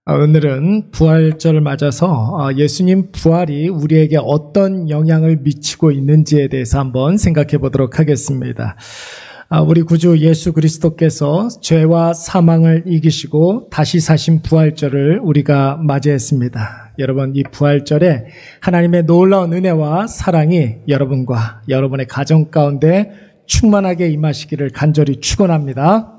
오늘은 부활절을 맞아서 예수님 부활이 우리에게 어떤 영향을 미치고 있는지에 대해서 한번 생각해 보도록 하겠습니다. 우리 구주 예수 그리스도께서 죄와 사망을 이기시고 다시 사신 부활절을 우리가 맞이했습니다. 여러분, 이 부활절에 하나님의 놀라운 은혜와 사랑이 여러분과 여러분의 가정 가운데 충만하게 임하시기를 간절히 축원합니다.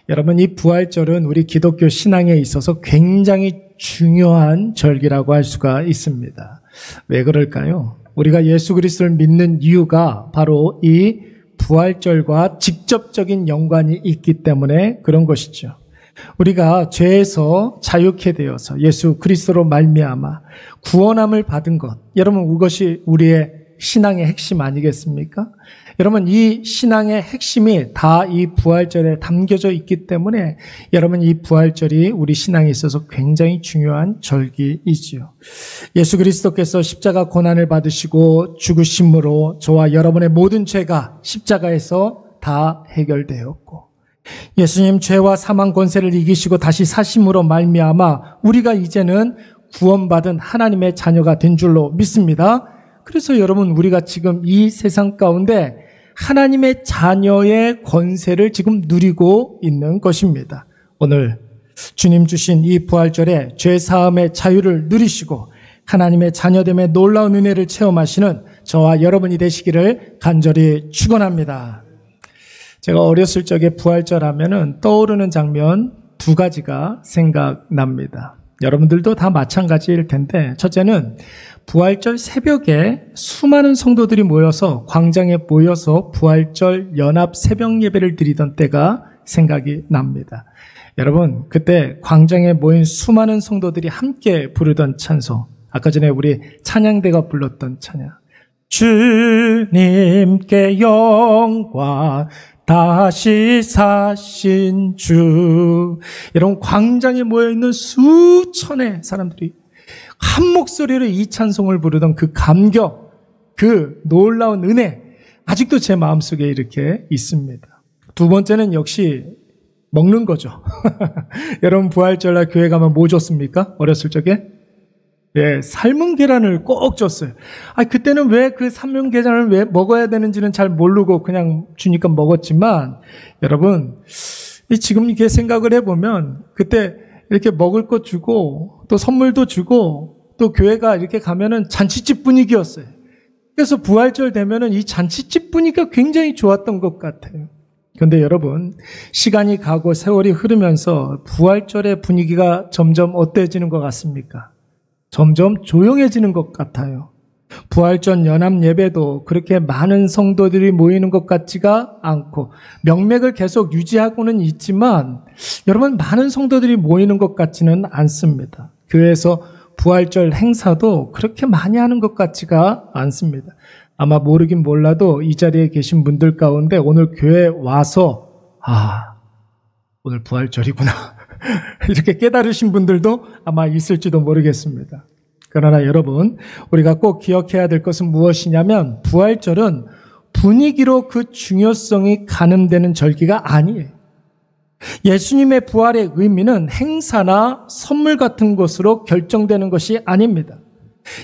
여러분, 이 부활절은 우리 기독교 신앙에 있어서 굉장히 중요한 절기라고 할 수가 있습니다. 왜 그럴까요? 우리가 예수 그리스도를 믿는 이유가 바로 이 부활절과 직접적인 연관이 있기 때문에 그런 것이죠. 우리가 죄에서 자유케 되어서 예수 그리스도로 말미암아 구원함을 받은 것, 여러분, 이것이 우리의 신앙의 핵심 아니겠습니까? 여러분, 이 신앙의 핵심이 다 이 부활절에 담겨져 있기 때문에 여러분, 이 부활절이 우리 신앙에 있어서 굉장히 중요한 절기이지요. 예수 그리스도께서 십자가 고난을 받으시고 죽으심으로 저와 여러분의 모든 죄가 십자가에서 다 해결되었고, 예수님 죄와 사망 권세를 이기시고 다시 사심으로 말미암아 우리가 이제는 구원받은 하나님의 자녀가 된 줄로 믿습니다. 그래서 여러분, 우리가 지금 이 세상 가운데 하나님의 자녀의 권세를 지금 누리고 있는 것입니다. 오늘 주님 주신 이 부활절에 죄사함의 자유를 누리시고 하나님의 자녀됨의 놀라운 은혜를 체험하시는 저와 여러분이 되시기를 간절히 축원합니다. 제가 어렸을 적에 부활절 하면은 떠오르는 장면 두 가지가 생각납니다. 여러분들도 다 마찬가지일 텐데, 첫째는 부활절 새벽에 수많은 성도들이 모여서 광장에 모여서 부활절 연합 새벽 예배를 드리던 때가 생각이 납니다. 여러분, 그때 광장에 모인 수많은 성도들이 함께 부르던 찬송, 아까 전에 우리 찬양대가 불렀던 찬양, 주님께 영광 다시 사신 주. 여러분, 광장에 모여있는 수천의 사람들이 한 목소리로 이 찬송을 부르던 그 감격, 그 놀라운 은혜, 아직도 제 마음속에 이렇게 있습니다. 두 번째는 역시 먹는 거죠. 여러분, 부활절날 교회 가면 뭐 줬습니까? 어렸을 적에? 예, 삶은 계란을 꼭 줬어요. 그때는 왜 그 삶은 계란을 왜 먹어야 되는지는 잘 모르고 그냥 주니까 먹었지만, 여러분, 지금 이렇게 생각을 해보면 그때 이렇게 먹을 것 주고 또 선물도 주고 또 교회가 이렇게 가면은 잔치집 분위기였어요. 그래서 부활절 되면은 이 잔치집 분위기가 굉장히 좋았던 것 같아요. 그런데 여러분, 시간이 가고 세월이 흐르면서 부활절의 분위기가 점점 어때지는 것 같습니까? 점점 조용해지는 것 같아요. 부활절 연합 예배도 그렇게 많은 성도들이 모이는 것 같지가 않고 명맥을 계속 유지하고는 있지만 여러분, 많은 성도들이 모이는 것 같지는 않습니다. 교회에서 부활절 행사도 그렇게 많이 하는 것 같지가 않습니다. 아마 모르긴 몰라도 이 자리에 계신 분들 가운데 오늘 교회에 와서 오늘 부활절이구나 이렇게 깨달으신 분들도 아마 있을지도 모르겠습니다. 그러나 여러분, 우리가 꼭 기억해야 될 것은 무엇이냐면 부활절은 분위기로 그 중요성이 가늠되는 절기가 아니에요. 예수님의 부활의 의미는 행사나 선물 같은 것으로 결정되는 것이 아닙니다.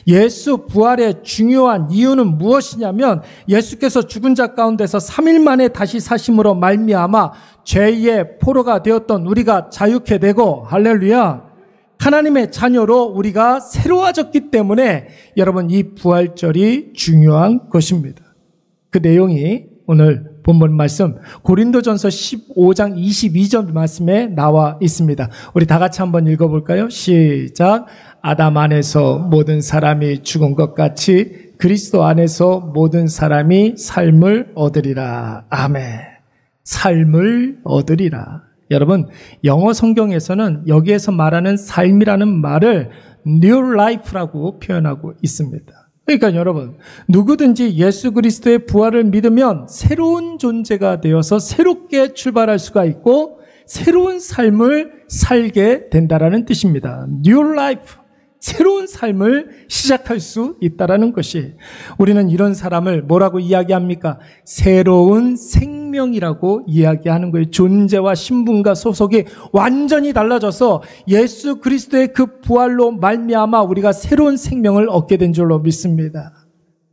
예수 부활의 중요한 이유는 무엇이냐면 예수께서 죽은 자 가운데서 3일 만에 다시 사심으로 말미암아 죄의 포로가 되었던 우리가 자유케 되고, 할렐루야, 하나님의 자녀로 우리가 새로워졌기 때문에 여러분, 이 부활절이 중요한 것입니다. 그 내용이 오늘 본문 말씀 고린도전서 15장 22절 말씀에 나와 있습니다. 우리 다 같이 한번 읽어볼까요? 시작. 아담 안에서 모든 사람이 죽은 것 같이 그리스도 안에서 모든 사람이 삶을 얻으리라. 아멘. 삶을 얻으리라. 여러분, 영어 성경에서는 여기에서 말하는 삶이라는 말을 new life라고 표현하고 있습니다. 그러니까 여러분, 누구든지 예수 그리스도의 부활을 믿으면 새로운 존재가 되어서 새롭게 출발할 수가 있고 새로운 삶을 살게 된다라는 뜻입니다. new life, 새로운 삶을 시작할 수 있다라는 것이, 우리는 이런 사람을 뭐라고 이야기합니까? 새로운 생명이라고 이야기하는 거예요. 존재와 신분과 소속이 완전히 달라져서 예수 그리스도의 그 부활로 말미암아 우리가 새로운 생명을 얻게 된 줄로 믿습니다.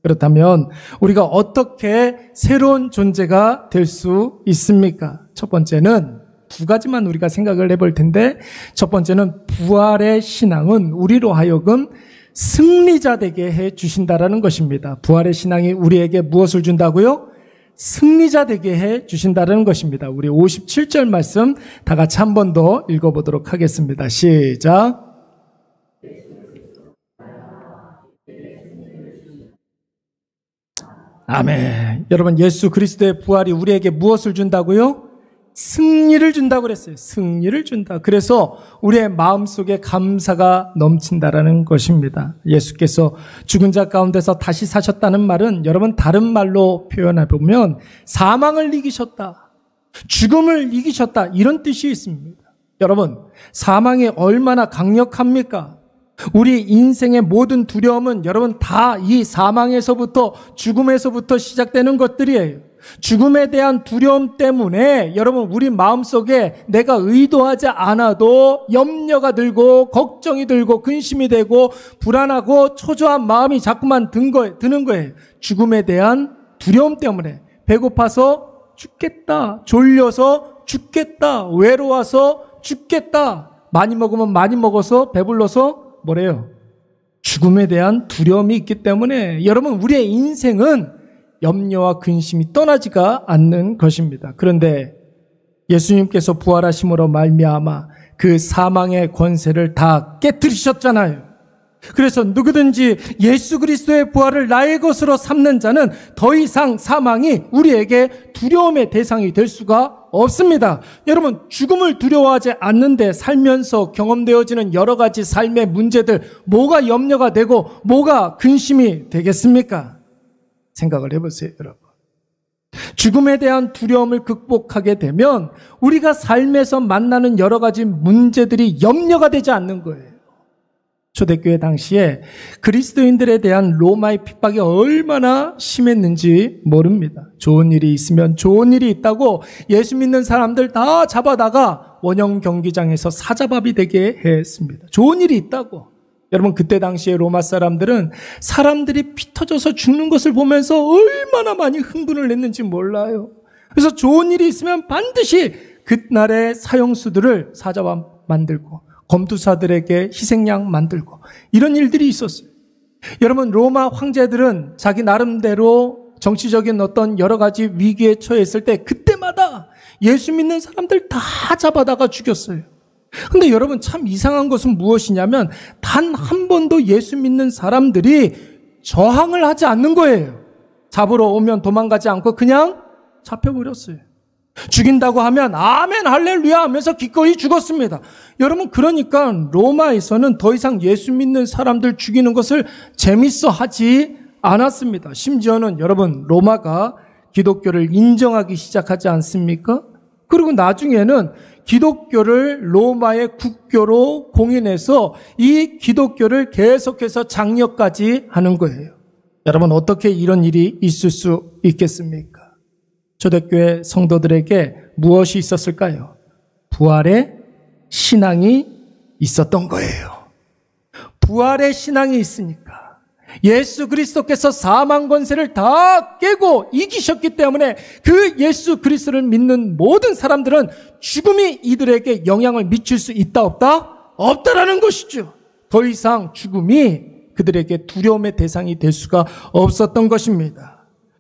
그렇다면 우리가 어떻게 새로운 존재가 될 수 있습니까? 첫 번째는 두 가지만 우리가 생각을 해볼 텐데, 첫 번째는 부활의 신앙은 우리로 하여금 승리자 되게 해 주신다라는 것입니다. 부활의 신앙이 우리에게 무엇을 준다고요? 승리자 되게 해 주신다라는 것입니다. 우리 57절 말씀 다 같이 한 번 더 읽어보도록 하겠습니다. 시작. 아멘. 여러분, 예수 그리스도의 부활이 우리에게 무엇을 준다고요? 승리를 준다고 그랬어요. 승리를 준다. 그래서 우리의 마음속에 감사가 넘친다라는 것입니다. 예수께서 죽은 자 가운데서 다시 사셨다는 말은, 여러분, 다른 말로 표현해 보면 사망을 이기셨다, 죽음을 이기셨다, 이런 뜻이 있습니다. 여러분, 사망이 얼마나 강력합니까? 우리 인생의 모든 두려움은 여러분 다 이 사망에서부터, 죽음에서부터 시작되는 것들이에요. 죽음에 대한 두려움 때문에 여러분 우리 마음속에 내가 의도하지 않아도 염려가 들고 걱정이 들고 근심이 되고 불안하고 초조한 마음이 자꾸만 드는 거예요. 죽음에 대한 두려움 때문에. 배고파서 죽겠다, 졸려서 죽겠다, 외로워서 죽겠다, 많이 먹으면 많이 먹어서 배불러서 뭐래요? 죽음에 대한 두려움이 있기 때문에 여러분 우리의 인생은 염려와 근심이 떠나지가 않는 것입니다. 그런데 예수님께서 부활하심으로 말미암아 그 사망의 권세를 다 깨뜨리셨잖아요. 그래서 누구든지 예수 그리스도의 부활을 나의 것으로 삼는 자는 더 이상 사망이 우리에게 두려움의 대상이 될 수가 없습니다. 여러분, 죽음을 두려워하지 않는데 살면서 경험되어지는 여러 가지 삶의 문제들, 뭐가 염려가 되고 뭐가 근심이 되겠습니까? 생각을 해보세요, 여러분. 죽음에 대한 두려움을 극복하게 되면 우리가 삶에서 만나는 여러 가지 문제들이 염려가 되지 않는 거예요. 초대교회 당시에 그리스도인들에 대한 로마의 핍박이 얼마나 심했는지 모릅니다. 좋은 일이 있으면 좋은 일이 있다고 예수 믿는 사람들 다 잡아다가 원형 경기장에서 사자밥이 되게 했습니다. 좋은 일이 있다고. 여러분, 그때 당시에 로마 사람들은 사람들이 피 터져서 죽는 것을 보면서 얼마나 많이 흥분을 했는지 몰라요. 그래서 좋은 일이 있으면 반드시 그날의 사형수들을 사자밥 만들고 검투사들에게 희생양 만들고 이런 일들이 있었어요. 여러분, 로마 황제들은 자기 나름대로 정치적인 어떤 여러 가지 위기에 처했을 때 그때마다 예수 믿는 사람들 다 잡아다가 죽였어요. 근데 여러분, 참 이상한 것은 무엇이냐면 단 한 번도 예수 믿는 사람들이 저항을 하지 않는 거예요. 잡으러 오면 도망가지 않고 그냥 잡혀버렸어요. 죽인다고 하면 아멘 할렐루야 하면서 기꺼이 죽었습니다. 여러분, 그러니까 로마에서는 더 이상 예수 믿는 사람들 죽이는 것을 재밌어 하지 않았습니다. 심지어는 여러분, 로마가 기독교를 인정하기 시작하지 않습니까? 그리고 나중에는 기독교를 로마의 국교로 공인해서 이 기독교를 계속해서 장려까지 하는 거예요. 여러분, 어떻게 이런 일이 있을 수 있겠습니까? 초대교회 성도들에게 무엇이 있었을까요? 부활의 신앙이 있었던 거예요. 부활의 신앙이 있으니까 예수 그리스도께서 사망 권세를 다 깨고 이기셨기 때문에 그 예수 그리스도를 믿는 모든 사람들은 죽음이 이들에게 영향을 미칠 수 있다 없다? 없다라는 것이죠. 더 이상 죽음이 그들에게 두려움의 대상이 될 수가 없었던 것입니다.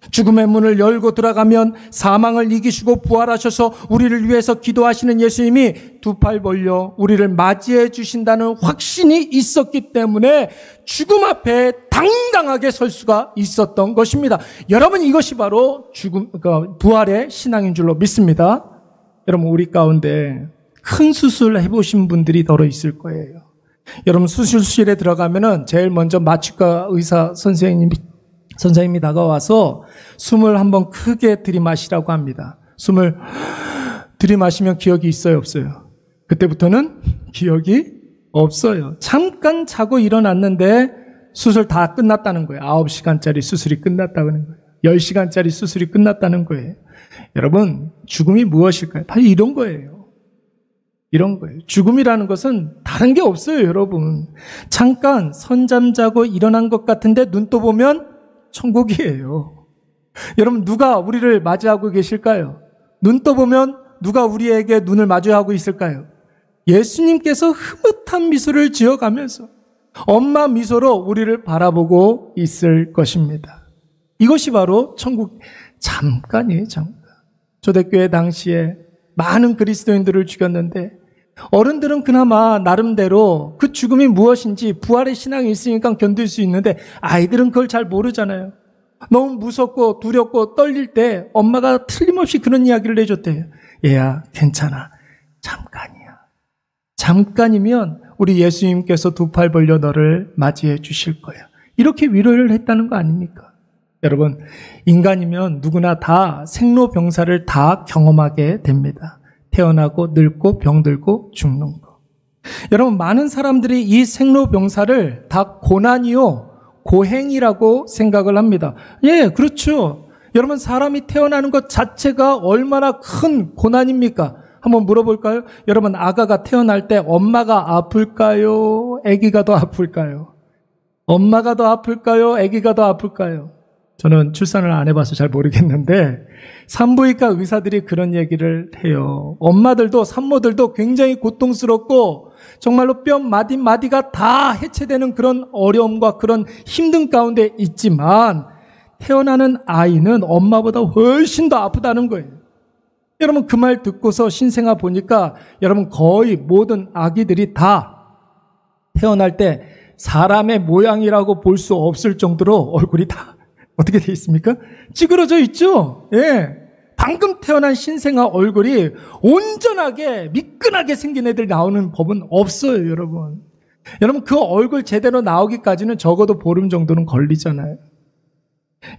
죽음의 문을 열고 들어가면 사망을 이기시고 부활하셔서 우리를 위해서 기도하시는 예수님이 두 팔 벌려 우리를 맞이해 주신다는 확신이 있었기 때문에 죽음 앞에 당당하게 설 수가 있었던 것입니다. 여러분, 이것이 바로 부활의 신앙인 줄로 믿습니다. 여러분, 우리 가운데 큰 수술 해보신 분들이 더러 있을 거예요. 여러분, 수술실에 들어가면은 제일 먼저 마취과 의사 선생님이 다가와서 숨을 한번 크게 들이마시라고 합니다. 숨을 들이마시면 기억이 있어요, 없어요? 그때부터는 기억이 없어요. 잠깐 자고 일어났는데 수술 다 끝났다는 거예요. 9시간짜리 수술이 끝났다는 거예요. 10시간짜리 수술이 끝났다는 거예요. 여러분, 죽음이 무엇일까요? 바로 이런 거예요. 이런 거예요. 죽음이라는 것은 다른 게 없어요, 여러분. 잠깐 선잠 자고 일어난 것 같은데 눈 떠보면 천국이에요. 여러분, 누가 우리를 맞이하고 계실까요? 눈 떠보면 누가 우리에게 눈을 마주하고 있을까요? 예수님께서 흐뭇한 미소를 지어가면서 엄마 미소로 우리를 바라보고 있을 것입니다. 이것이 바로 천국. 잠깐이에요, 잠깐. 초대교회 당시에 많은 그리스도인들을 죽였는데 어른들은 그나마 나름대로 그 죽음이 무엇인지 부활의 신앙이 있으니까 견딜 수 있는데 아이들은 그걸 잘 모르잖아요. 너무 무섭고 두렵고 떨릴 때 엄마가 틀림없이 그런 이야기를 해줬대요. 얘야, 괜찮아. 잠깐이야. 잠깐이면 우리 예수님께서 두 팔 벌려 너를 맞이해 주실 거야. 이렇게 위로를 했다는 거 아닙니까? 여러분, 인간이면 누구나 다 생로병사를 다 경험하게 됩니다. 태어나고 늙고 병들고 죽는 거. 여러분, 많은 사람들이 이 생로병사를 다 고난이요, 고행이라고 생각을 합니다. 예, 그렇죠. 여러분, 사람이 태어나는 것 자체가 얼마나 큰 고난입니까? 한번 물어볼까요? 여러분, 아가가 태어날 때 엄마가 아플까요? 아기가 더 아플까요? 엄마가 더 아플까요? 아기가 더 아플까요? 저는 출산을 안 해봐서 잘 모르겠는데 산부인과 의사들이 그런 얘기를 해요. 엄마들도 산모들도 굉장히 고통스럽고 정말로 뼈 마디마디가 다 해체되는 그런 어려움과 그런 힘든 가운데 있지만 태어나는 아이는 엄마보다 훨씬 더 아프다는 거예요. 여러분, 그 말 듣고서 신생아 보니까 여러분 거의 모든 아기들이 다 태어날 때 사람의 모양이라고 볼 수 없을 정도로 얼굴이 다 어떻게 돼 있습니까? 찌그러져 있죠? 예. 방금 태어난 신생아 얼굴이 온전하게 미끈하게 생긴 애들 나오는 법은 없어요, 여러분. 여러분, 그 얼굴 제대로 나오기까지는 적어도 보름 정도는 걸리잖아요.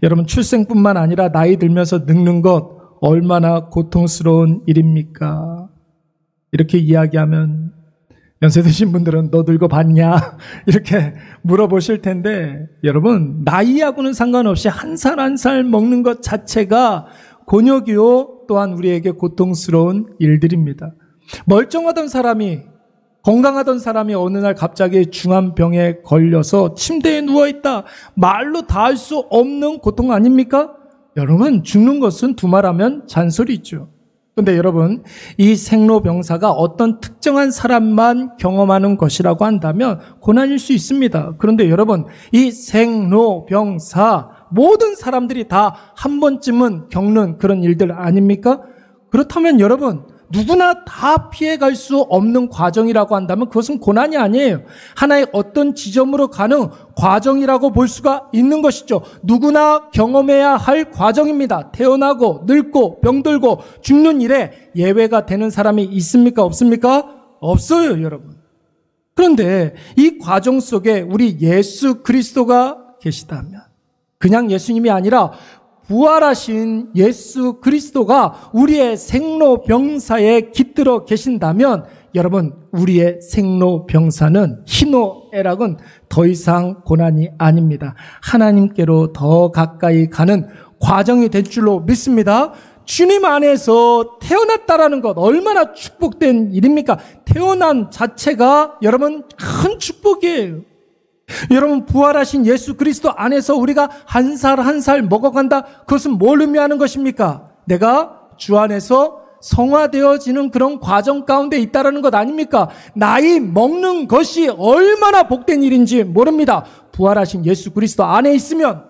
여러분, 출생뿐만 아니라 나이 들면서 늙는 것 얼마나 고통스러운 일입니까? 이렇게 이야기하면 연세 드신 분들은 너 늙어봤냐? 이렇게 물어보실 텐데 여러분, 나이하고는 상관없이 한 살 한 살 먹는 것 자체가 곤욕이요 또한 우리에게 고통스러운 일들입니다. 멀쩡하던 사람이, 건강하던 사람이 어느 날 갑자기 중한 병에 걸려서 침대에 누워있다. 말로 다 할 수 없는 고통 아닙니까? 여러분, 죽는 것은 두말하면 잔소리죠. 근데 여러분, 이 생로병사가 어떤 특정한 사람만 경험하는 것이라고 한다면 고난일 수 있습니다. 그런데 여러분, 이 생로병사 모든 사람들이 다 한 번쯤은 겪는 그런 일들 아닙니까? 그렇다면 여러분, 누구나 다 피해갈 수 없는 과정이라고 한다면 그것은 고난이 아니에요. 하나의 어떤 지점으로 가는 과정이라고 볼 수가 있는 것이죠. 누구나 경험해야 할 과정입니다. 태어나고 늙고 병들고 죽는 일에 예외가 되는 사람이 있습니까? 없습니까? 없어요, 여러분. 그런데 이 과정 속에 우리 예수 그리스도가 계시다면, 그냥 예수님이 아니라 부활하신 예수 그리스도가 우리의 생로병사에 깃들어 계신다면 여러분, 우리의 생로병사는 희노애락은 더 이상 고난이 아닙니다. 하나님께로 더 가까이 가는 과정이 될 줄로 믿습니다. 주님 안에서 태어났다라는 것 얼마나 축복된 일입니까? 태어난 자체가 여러분 큰 축복이에요. 여러분, 부활하신 예수 그리스도 안에서 우리가 한 살 한 살 먹어간다. 그것은 뭘 의미하는 것입니까? 내가 주 안에서 성화되어지는 그런 과정 가운데 있다라는 것 아닙니까? 나이 먹는 것이 얼마나 복된 일인지 모릅니다. 부활하신 예수 그리스도 안에 있으면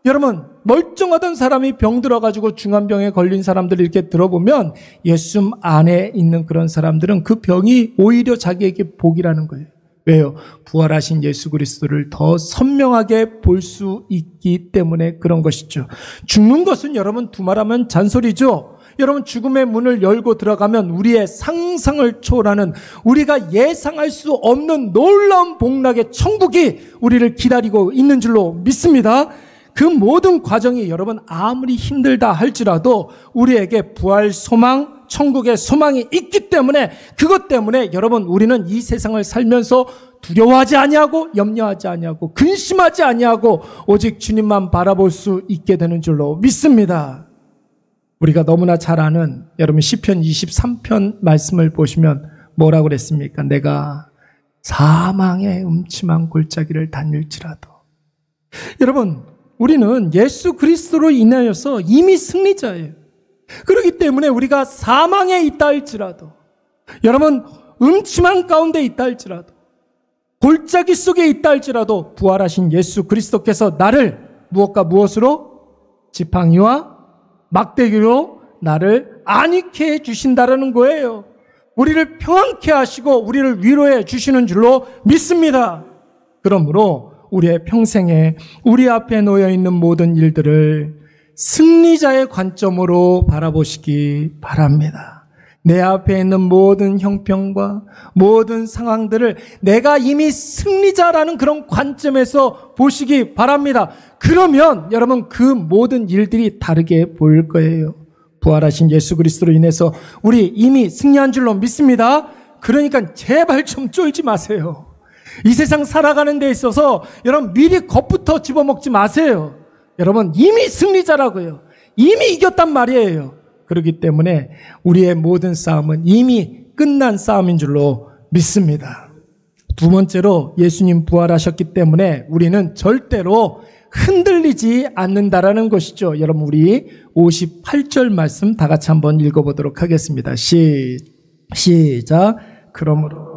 여러분, 멀쩡하던 사람이 병 들어가지고 중한병에 걸린 사람들을 이렇게 들어보면 예수 안에 있는 그런 사람들은 그 병이 오히려 자기에게 복이라는 거예요. 왜요? 부활하신 예수 그리스도를 더 선명하게 볼 수 있기 때문에 그런 것이죠. 죽는 것은 여러분 두말하면 잔소리죠. 여러분, 죽음의 문을 열고 들어가면 우리의 상상을 초월하는, 우리가 예상할 수 없는 놀라운 복락의 천국이 우리를 기다리고 있는 줄로 믿습니다. 그 모든 과정이 여러분 아무리 힘들다 할지라도 우리에게 부활 소망 천국의 소망이 있기 때문에 그것 때문에 여러분 우리는 이 세상을 살면서 두려워하지 아니하고 염려하지 아니하고 근심하지 아니하고 오직 주님만 바라볼 수 있게 되는 줄로 믿습니다. 우리가 너무나 잘 아는 여러분 시편 23편 말씀을 보시면 뭐라고 그랬습니까? 내가 사망의 음침한 골짜기를 다닐지라도. 여러분 우리는 예수 그리스도로 인하여서 이미 승리자예요. 그렇기 때문에 우리가 사망에 있다 할지라도 여러분 음침한 가운데 있다 할지라도 골짜기 속에 있다 할지라도 부활하신 예수 그리스도께서 나를 무엇과 무엇으로? 지팡이와 막대기로 나를 안익해 주신다라는 거예요. 우리를 평안케 하시고 우리를 위로해 주시는 줄로 믿습니다. 그러므로 우리의 평생에 우리 앞에 놓여 있는 모든 일들을 승리자의 관점으로 바라보시기 바랍니다. 내 앞에 있는 모든 형편과 모든 상황들을 내가 이미 승리자라는 그런 관점에서 보시기 바랍니다. 그러면 여러분 그 모든 일들이 다르게 보일 거예요. 부활하신 예수 그리스도로 인해서 우리 이미 승리한 줄로 믿습니다. 그러니까 제발 좀 쫄지 마세요. 이 세상 살아가는 데 있어서 여러분 미리 겁부터 집어먹지 마세요. 여러분 이미 승리자라고요. 이미 이겼단 말이에요. 그렇기 때문에 우리의 모든 싸움은 이미 끝난 싸움인 줄로 믿습니다. 두 번째로 예수님 부활하셨기 때문에 우리는 절대로 흔들리지 않는다라는 것이죠. 여러분 우리 58절 말씀 다 같이 한번 읽어보도록 하겠습니다. 시작. 그러므로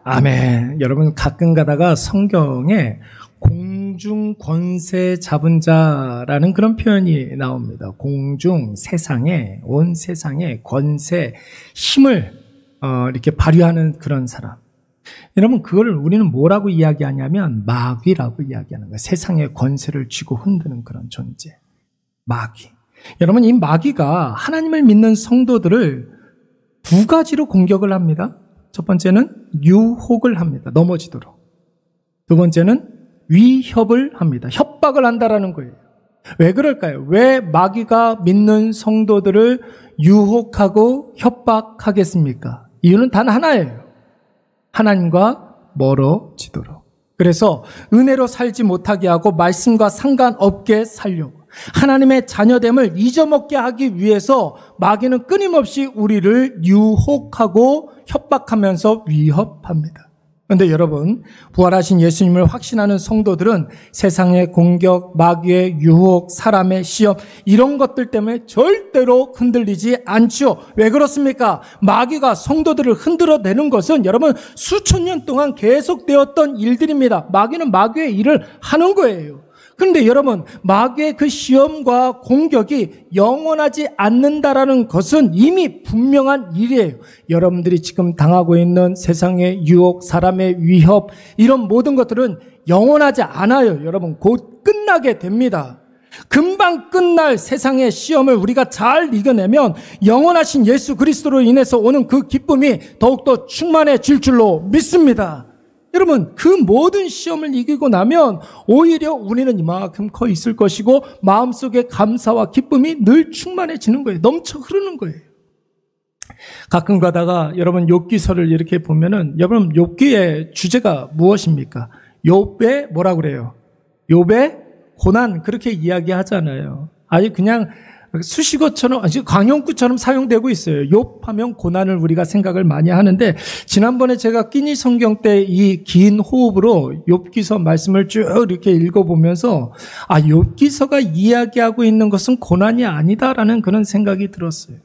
아멘. 여러분 가끔 가다가 성경에 공중 권세 잡은 자라는 그런 표현이 나옵니다. 공중 세상에 온 세상에 권세 힘을 이렇게 발휘하는 그런 사람. 여러분 그걸 우리는 뭐라고 이야기하냐면 마귀라고 이야기하는 거예요. 세상의 권세를 쥐고 흔드는 그런 존재. 마귀. 여러분 이 마귀가 하나님을 믿는 성도들을 두 가지로 공격을 합니다. 첫 번째는 유혹을 합니다. 넘어지도록. 두 번째는 위협을 합니다. 협박을 한다라는 거예요. 왜 그럴까요? 왜 마귀가 믿는 성도들을 유혹하고 협박하겠습니까? 이유는 단 하나예요. 하나님과 멀어지도록. 그래서 은혜로 살지 못하게 하고 말씀과 상관없게 살려고. 하나님의 자녀됨을 잊어먹게 하기 위해서 마귀는 끊임없이 우리를 유혹하고 협박하면서 위협합니다. 그런데 여러분 부활하신 예수님을 확신하는 성도들은 세상의 공격, 마귀의 유혹, 사람의 시험 이런 것들 때문에 절대로 흔들리지 않죠. 왜 그렇습니까? 마귀가 성도들을 흔들어내는 것은 여러분 수천 년 동안 계속되었던 일들입니다. 마귀는 마귀의 일을 하는 거예요. 그런데 여러분 마귀의 그 시험과 공격이 영원하지 않는다라는 것은 이미 분명한 일이에요. 여러분들이 지금 당하고 있는 세상의 유혹, 사람의 위협 이런 모든 것들은 영원하지 않아요. 여러분 곧 끝나게 됩니다. 금방 끝날 세상의 시험을 우리가 잘 이겨내면 영원하신 예수 그리스도로 인해서 오는 그 기쁨이 더욱더 충만해질 줄로 믿습니다. 여러분 그 모든 시험을 이기고 나면 오히려 우리는 이만큼 커 있을 것이고 마음속에 감사와 기쁨이 늘 충만해지는 거예요. 넘쳐 흐르는 거예요. 가끔 가다가 여러분 욥기서를 이렇게 보면은 여러분 욥기의 주제가 무엇입니까? 욥의 뭐라 그래요? 욥의 고난 그렇게 이야기하잖아요. 아니 그냥 수식어처럼 강용구처럼 사용되고 있어요. 욥하면 고난을 우리가 생각을 많이 하는데 지난번에 제가 끼니 성경 때 이 긴 호흡으로 욥기서 말씀을 쭉 이렇게 읽어보면서 욥기서가 이야기하고 있는 것은 고난이 아니다라는 그런 생각이 들었어요.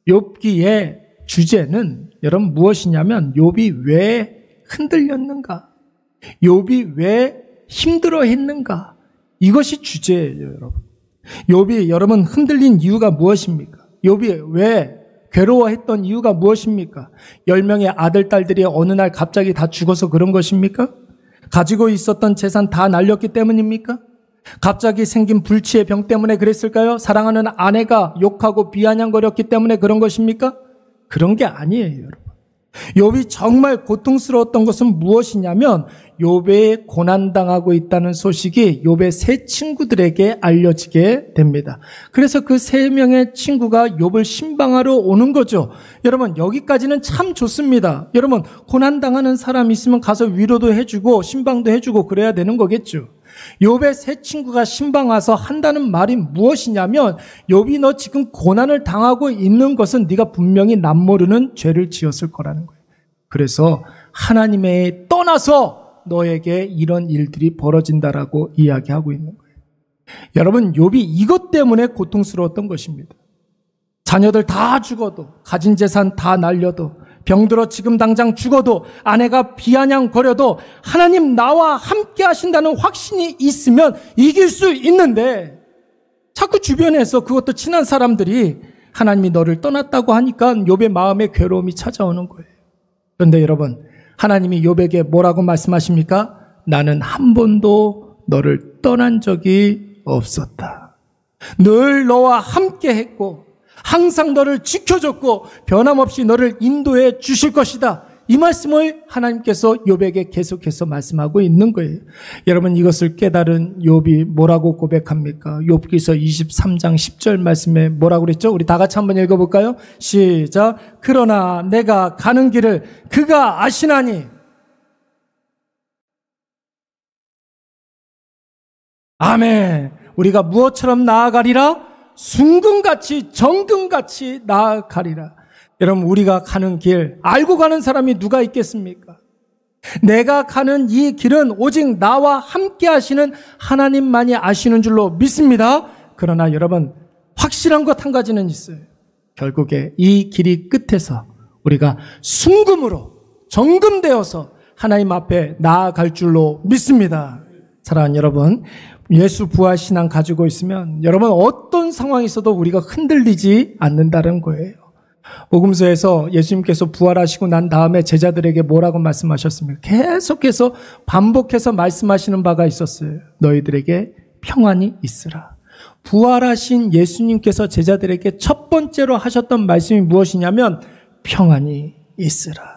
욥기의 주제는 여러분 무엇이냐면 욥이 왜 흔들렸는가? 욥이 왜 힘들어했는가? 이것이 주제예요, 여러분. 욥이 여러분 흔들린 이유가 무엇입니까? 욥이 왜 괴로워했던 이유가 무엇입니까? 10명의 아들, 딸들이 어느 날 갑자기 다 죽어서 그런 것입니까? 가지고 있었던 재산 다 날렸기 때문입니까? 갑자기 생긴 불치의 병 때문에 그랬을까요? 사랑하는 아내가 욕하고 비아냥거렸기 때문에 그런 것입니까? 그런 게 아니에요, 여러분. 욥이 정말 고통스러웠던 것은 무엇이냐면 욥이 고난당하고 있다는 소식이 욥의 세 친구들에게 알려지게 됩니다. 그래서 그 세 명의 친구가 욥을 신방하러 오는 거죠. 여러분, 여기까지는 참 좋습니다. 여러분, 고난당하는 사람 있으면 가서 위로도 해주고 신방도 해주고 그래야 되는 거겠죠. 욥의 세 친구가 신방 와서 한다는 말이 무엇이냐면, 욥이 너 지금 고난을 당하고 있는 것은 네가 분명히 남모르는 죄를 지었을 거라는 거예요. 그래서 하나님에 떠나서 너에게 이런 일들이 벌어진다라고 이야기하고 있는 거예요. 여러분, 욥이 이것 때문에 고통스러웠던 것입니다. 자녀들 다 죽어도, 가진 재산 다 날려도, 병들어 지금 당장 죽어도, 아내가 비아냥거려도 하나님 나와 함께 하신다는 확신이 있으면 이길 수 있는데, 자꾸 주변에서, 그것도 친한 사람들이 하나님이 너를 떠났다고 하니까 욥의 마음에 괴로움이 찾아오는 거예요. 그런데 여러분, 하나님이 욥에게 뭐라고 말씀하십니까? 나는 한 번도 너를 떠난 적이 없었다. 늘 너와 함께 했고 항상 너를 지켜줬고 변함없이 너를 인도해 주실 것이다. 이 말씀을 하나님께서 욥에게 계속해서 말씀하고 있는 거예요. 여러분, 이것을 깨달은 욥이 뭐라고 고백합니까? 욥기서 23장 10절 말씀에 뭐라고 그랬죠? 우리 다 같이 한번 읽어볼까요? 시작. 그러나 내가 가는 길을 그가 아시나니. 아멘. 우리가 무엇처럼 나아가리라? 순금같이 정금같이 나아가리라. 여러분, 우리가 가는 길 알고 가는 사람이 누가 있겠습니까? 내가 가는 이 길은 오직 나와 함께 하시는 하나님만이 아시는 줄로 믿습니다. 그러나 여러분, 확실한 것 한 가지는 있어요. 결국에 이 길이 끝에서 우리가 순금으로 정금되어서 하나님 앞에 나아갈 줄로 믿습니다. 사랑하는 여러분, 예수 부활 신앙 가지고 있으면 여러분 어떤 상황이 있어도 우리가 흔들리지 않는다는 거예요. 복음서에서 예수님께서 부활하시고 난 다음에 제자들에게 뭐라고 말씀하셨습니까? 계속해서 반복해서 말씀하시는 바가 있었어요. 너희들에게 평안이 있으라. 부활하신 예수님께서 제자들에게 첫 번째로 하셨던 말씀이 무엇이냐면 평안이 있으라.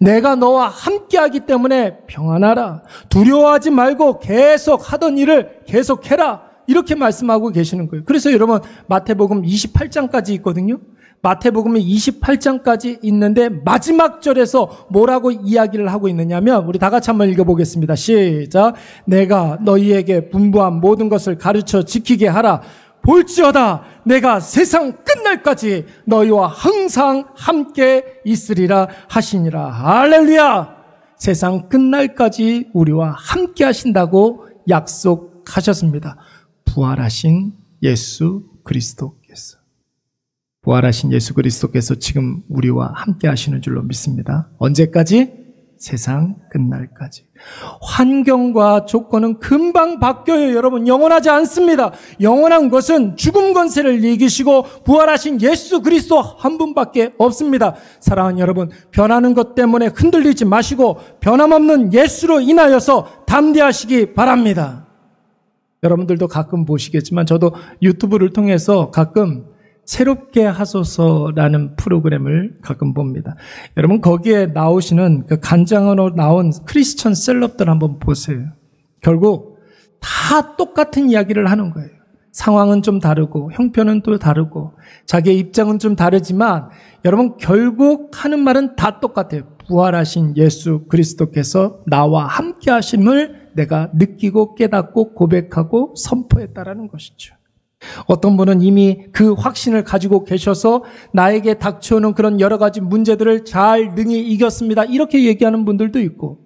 내가 너와 함께하기 때문에 평안하라. 두려워하지 말고 계속 하던 일을 계속해라. 이렇게 말씀하고 계시는 거예요. 그래서 여러분, 마태복음 28장까지 있거든요. 마태복음이 28장까지 있는데 마지막 절에서 뭐라고 이야기를 하고 있느냐면, 우리 다 같이 한번 읽어보겠습니다. 시작. 내가 너희에게 분부한 모든 것을 가르쳐 지키게 하라. 볼지어다 내가 세상 끝날까지 너희와 항상 함께 있으리라 하시니라. 할렐루야. 세상 끝날까지 우리와 함께 하신다고 약속하셨습니다. 부활하신 예수 그리스도께서. 부활하신 예수 그리스도께서 지금 우리와 함께 하시는 줄로 믿습니다. 언제까지? 세상 끝날까지. 환경과 조건은 금방 바뀌어요. 여러분, 영원하지 않습니다. 영원한 것은 죽음 권세를 이기시고 부활하신 예수 그리스도 한 분밖에 없습니다. 사랑하는 여러분, 변하는 것 때문에 흔들리지 마시고 변함없는 예수로 인하여서 담대하시기 바랍니다. 여러분들도 가끔 보시겠지만 저도 유튜브를 통해서 가끔 새롭게 하소서라는 프로그램을 가끔 봅니다. 여러분, 거기에 나오시는 그 간장으로 나온 크리스천 셀럽들 한번 보세요. 결국 다 똑같은 이야기를 하는 거예요. 상황은 좀 다르고 형편은 또 다르고 자기의 입장은 좀 다르지만 여러분, 결국 하는 말은 다 똑같아요. 부활하신 예수 그리스도께서 나와 함께 하심을 내가 느끼고 깨닫고 고백하고 선포했다라는 것이죠. 어떤 분은 이미 그 확신을 가지고 계셔서 나에게 닥쳐오는 그런 여러 가지 문제들을 잘 능히 이겼습니다. 이렇게 얘기하는 분들도 있고,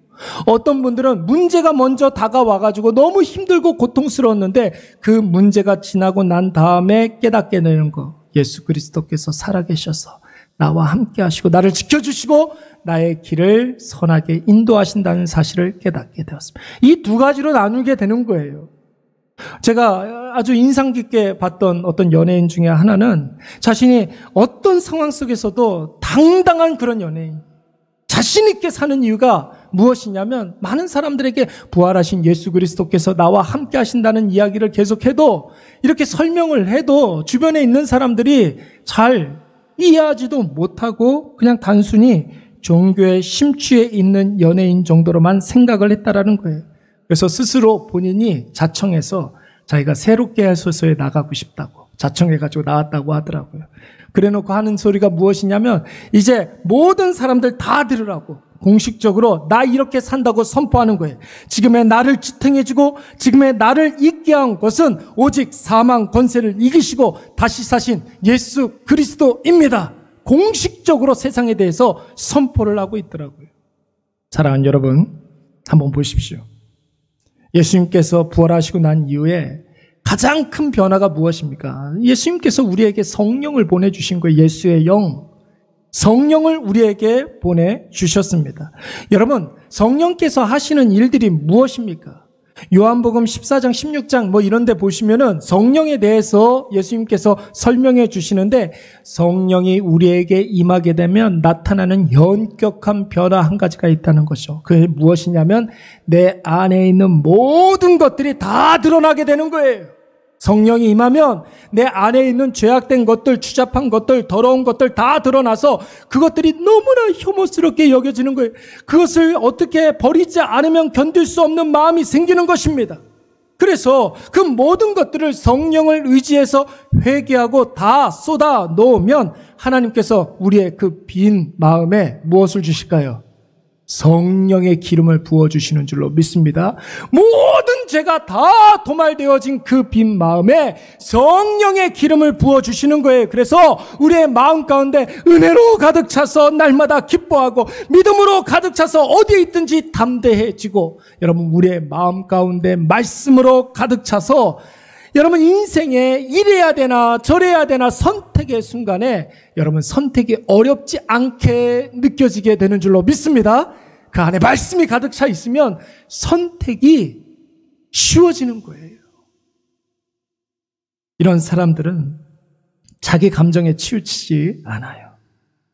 어떤 분들은 문제가 먼저 다가와가지고 너무 힘들고 고통스러웠는데 그 문제가 지나고 난 다음에 깨닫게 되는 거. 예수 그리스도께서 살아계셔서 나와 함께 하시고 나를 지켜주시고 나의 길을 선하게 인도하신다는 사실을 깨닫게 되었습니다. 이 두 가지로 나누게 되는 거예요. 제가 아주 인상 깊게 봤던 어떤 연예인 중에 하나는 자신이 어떤 상황 속에서도 당당한 그런 연예인, 자신 있게 사는 이유가 무엇이냐면, 많은 사람들에게 부활하신 예수 그리스도께서 나와 함께 하신다는 이야기를 계속해도, 이렇게 설명을 해도 주변에 있는 사람들이 잘 이해하지도 못하고 그냥 단순히 종교에 심취해 있는 연예인 정도로만 생각을 했다라는 거예요. 그래서 스스로 본인이 자청해서 자기가 새롭게 해소서에 나가고 싶다고 자청해가지고 나왔다고 하더라고요. 그래놓고 하는 소리가 무엇이냐면 이제 모든 사람들 다 들으라고 공식적으로 나 이렇게 산다고 선포하는 거예요. 지금의 나를 지탱해주고 지금의 나를 있게 한 것은 오직 사망 권세를 이기시고 다시 사신 예수 그리스도입니다. 공식적으로 세상에 대해서 선포를 하고 있더라고요. 사랑하는 여러분, 한번 보십시오. 예수님께서 부활하시고 난 이후에 가장 큰 변화가 무엇입니까? 예수님께서 우리에게 성령을 보내주신 거예요. 예수의 영. 성령을 우리에게 보내주셨습니다. 여러분, 성령께서 하시는 일들이 무엇입니까? 요한복음 14장, 16장 이런 데 보시면은 성령에 대해서 예수님께서 설명해 주시는데 성령이 우리에게 임하게 되면 나타나는 현격한 변화 한 가지가 있다는 것이죠. 그게 무엇이냐면 내 안에 있는 모든 것들이 다 드러나게 되는 거예요. 성령이 임하면 내 안에 있는 죄악된 것들, 추잡한 것들, 더러운 것들 다 드러나서 그것들이 너무나 혐오스럽게 여겨지는 거예요. 그것을 어떻게 버리지 않으면 견딜 수 없는 마음이 생기는 것입니다. 그래서 그 모든 것들을 성령을 의지해서 회개하고 다 쏟아 놓으면 하나님께서 우리의 그 빈 마음에 무엇을 주실까요? 성령의 기름을 부어주시는 줄로 믿습니다. 모든 죄가 다 도말되어진 그 빈 마음에 성령의 기름을 부어주시는 거예요. 그래서 우리의 마음 가운데 은혜로 가득 차서 날마다 기뻐하고 믿음으로 가득 차서 어디에 있든지 담대해지고 여러분 우리의 마음 가운데 말씀으로 가득 차서 여러분 인생에 이래야 되나 저래야 되나 선택의 순간에 여러분 선택이 어렵지 않게 느껴지게 되는 줄로 믿습니다. 그 안에 말씀이 가득 차 있으면 선택이 쉬워지는 거예요. 이런 사람들은 자기 감정에 치우치지 않아요.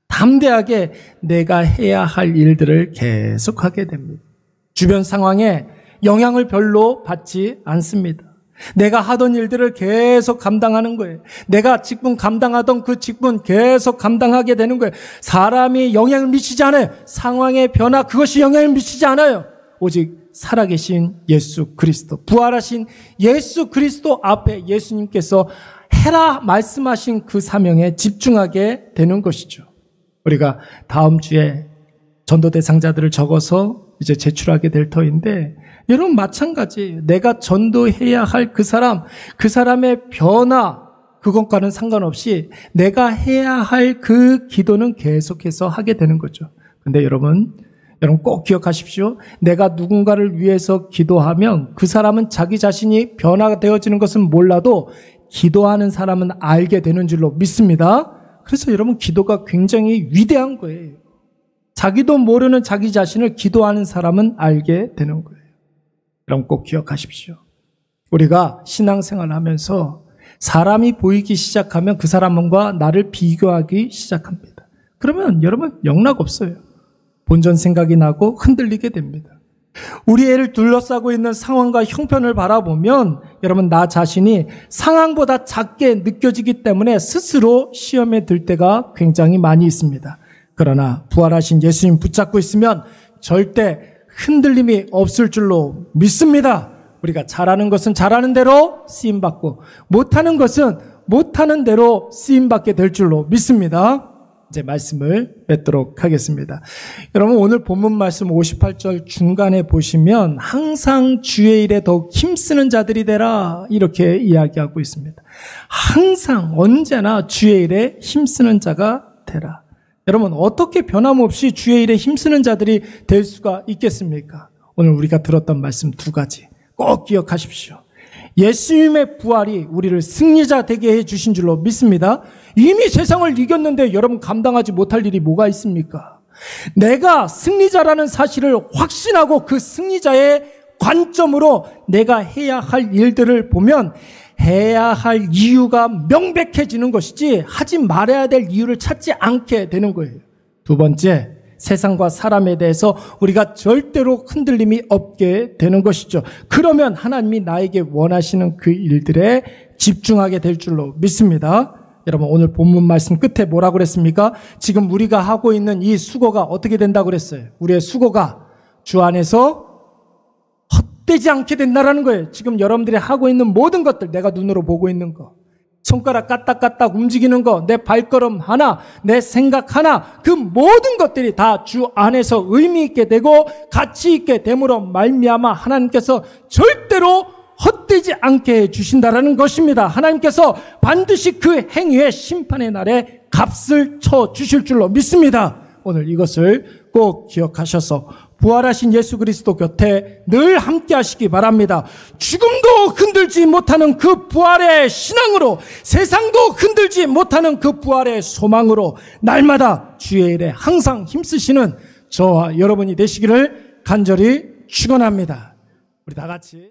담대하게 내가 해야 할 일들을 계속하게 됩니다. 주변 상황에 영향을 별로 받지 않습니다. 내가 하던 일들을 계속 감당하는 거예요. 내가 직분 감당하던 그 직분 계속 감당하게 되는 거예요. 사람이 영향을 미치지 않아요. 상황의 변화 그것이 영향을 미치지 않아요. 오직 살아계신 예수 그리스도, 부활하신 예수 그리스도 앞에 예수님께서 해라 말씀하신 그 사명에 집중하게 되는 것이죠. 우리가 다음 주에 전도 대상자들을 적어서 이제 제출하게 될 터인데 여러분 마찬가지예요. 내가 전도해야 할 그 사람의 변화 그것과는 상관없이 내가 해야 할 그 기도는 계속해서 하게 되는 거죠. 근데 여러분 꼭 기억하십시오. 내가 누군가를 위해서 기도하면 그 사람은 자기 자신이 변화가 되어지는 것은 몰라도 기도하는 사람은 알게 되는 줄로 믿습니다. 그래서 여러분 기도가 굉장히 위대한 거예요. 자기도 모르는 자기 자신을 기도하는 사람은 알게 되는 거예요. 여러분 꼭 기억하십시오. 우리가 신앙생활을 하면서 사람이 보이기 시작하면 그 사람과 나를 비교하기 시작합니다. 그러면 여러분 영락 없어요. 본전 생각이 나고 흔들리게 됩니다. 우리 애를 둘러싸고 있는 상황과 형편을 바라보면 여러분 나 자신이 상황보다 작게 느껴지기 때문에 스스로 시험에 들 때가 굉장히 많이 있습니다. 그러나 부활하신 예수님 붙잡고 있으면 절대 흔들림이 없을 줄로 믿습니다. 우리가 잘하는 것은 잘하는 대로 쓰임받고 못하는 것은 못하는 대로 쓰임받게 될 줄로 믿습니다. 이제 말씀을 맺도록 하겠습니다. 여러분 오늘 본문 말씀 58절 중간에 보시면 항상 주의 일에 더욱 힘쓰는 자들이 되라 이렇게 이야기하고 있습니다. 항상 언제나 주의 일에 힘쓰는 자가 되라. 여러분 어떻게 변함없이 주의 일에 힘쓰는 자들이 될 수가 있겠습니까? 오늘 우리가 들었던 말씀 두 가지 꼭 기억하십시오. 예수님의 부활이 우리를 승리자 되게 해주신 줄로 믿습니다. 이미 세상을 이겼는데 여러분 감당하지 못할 일이 뭐가 있습니까? 내가 승리자라는 사실을 확신하고 그 승리자의 관점으로 내가 해야 할 일들을 보면 해야 할 이유가 명백해지는 것이지 하지 말아야 될 이유를 찾지 않게 되는 거예요. 두 번째, 세상과 사람에 대해서 우리가 절대로 흔들림이 없게 되는 것이죠. 그러면 하나님이 나에게 원하시는 그 일들에 집중하게 될 줄로 믿습니다. 여러분 오늘 본문 말씀 끝에 뭐라고 그랬습니까? 지금 우리가 하고 있는 이 수고가 어떻게 된다고 그랬어요? 우리의 수고가 주 안에서 헛되지 않게 된다라는 거예요. 지금 여러분들이 하고 있는 모든 것들, 내가 눈으로 보고 있는 거, 손가락 까딱까딱 움직이는 거, 내 발걸음 하나, 내 생각 하나, 그 모든 것들이 다 주 안에서 의미 있게 되고 가치 있게 됨으로 말미암아 하나님께서 절대로 헛되지 않게 해주신다라는 것입니다. 하나님께서 반드시 그 행위의 심판의 날에 값을 쳐주실 줄로 믿습니다. 오늘 이것을 꼭 기억하셔서 부활하신 예수 그리스도 곁에 늘 함께 하시기 바랍니다. 죽음도 흔들지 못하는 그 부활의 신앙으로, 세상도 흔들지 못하는 그 부활의 소망으로 날마다 주의 일에 항상 힘쓰시는 저와 여러분이 되시기를 간절히 축원합니다. 우리 다 같이